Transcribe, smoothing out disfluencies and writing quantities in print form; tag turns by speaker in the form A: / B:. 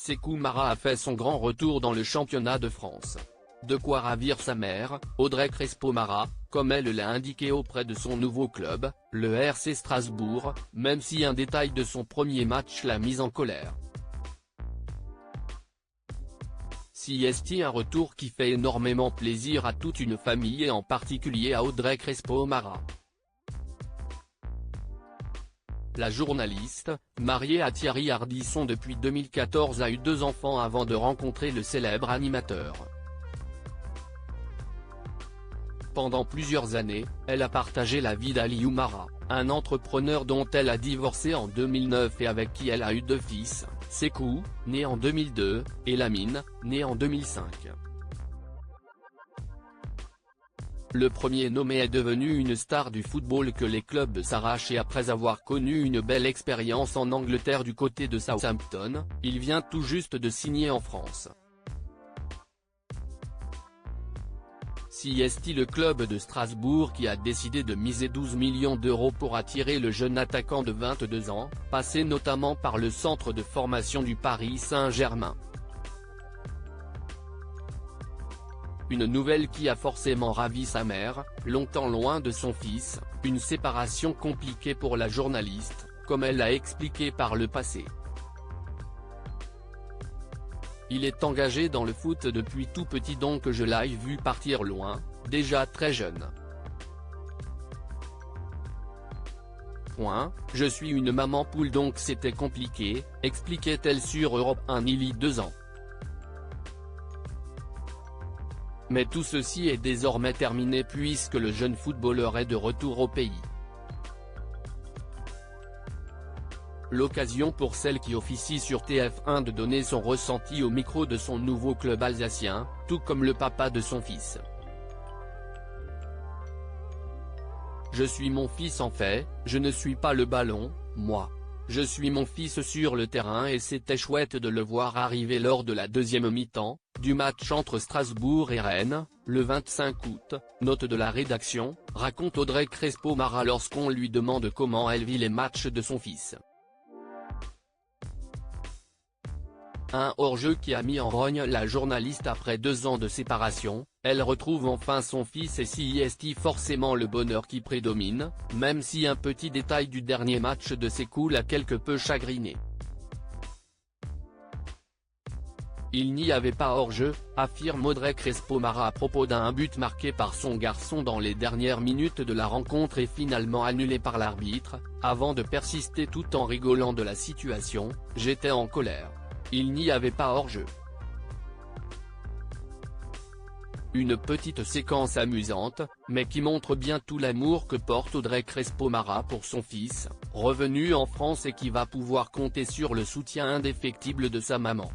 A: Sékou Mara a fait son grand retour dans le championnat de France. De quoi ravir sa mère, Audrey Crespo-Mara, comme elle l'a indiqué auprès de son nouveau club, le RC Strasbourg, même si un détail de son premier match l'a mise en colère. C'est un retour qui fait énormément plaisir à toute une famille et en particulier à Audrey Crespo-Mara. La journaliste, mariée à Thierry Ardisson depuis 2014, a eu 2 enfants avant de rencontrer le célèbre animateur. Pendant plusieurs années, elle a partagé la vie d'Aliou Mara, un entrepreneur dont elle a divorcé en 2009 et avec qui elle a eu 2 fils, Sékou, né en 2002, et Lamine, né en 2005. Le premier nommé est devenu une star du football que les clubs s'arrachent et après avoir connu une belle expérience en Angleterre du côté de Southampton, il vient tout juste de signer en France. C'est le club de Strasbourg qui a décidé de miser 12 millions d'euros pour attirer le jeune attaquant de 22 ans, passé notamment par le centre de formation du Paris Saint-Germain. Une nouvelle qui a forcément ravi sa mère, longtemps loin de son fils, une séparation compliquée pour la journaliste, comme elle l'a expliqué par le passé. Il est engagé dans le foot depuis tout petit donc je l'ai vu partir loin, déjà très jeune. Je suis une maman poule donc c'était compliqué, expliquait-elle sur Europe 1 il y a 2 ans. Mais tout ceci est désormais terminé puisque le jeune footballeur est de retour au pays. L'occasion pour celle qui officie sur TF1 de donner son ressenti au micro de son nouveau club alsacien, tout comme le papa de son fils. Je suis mon fils en fait, je ne suis pas le ballon, moi. Je suis mon fils sur le terrain et c'était chouette de le voir arriver lors de la deuxième mi-temps, du match entre Strasbourg et Rennes, le 25 août, note de la rédaction, raconte Audrey Crespo-Mara lorsqu'on lui demande comment elle vit les matchs de son fils. Un hors-jeu qui a mis en rogne la journaliste après 2 ans de séparation, elle retrouve enfin son fils et c'est forcément le bonheur qui prédomine, même si un petit détail du dernier match de Sékou l'a quelque peu chagriné. Il n'y avait pas hors-jeu, affirme Audrey Crespo-Mara à propos d'un but marqué par son garçon dans les dernières minutes de la rencontre et finalement annulé par l'arbitre, avant de persister tout en rigolant de la situation, j'étais en colère. Il n'y avait pas hors-jeu. Une petite séquence amusante, mais qui montre bien tout l'amour que porte Audrey Crespo-Mara pour son fils, revenu en France et qui va pouvoir compter sur le soutien indéfectible de sa maman.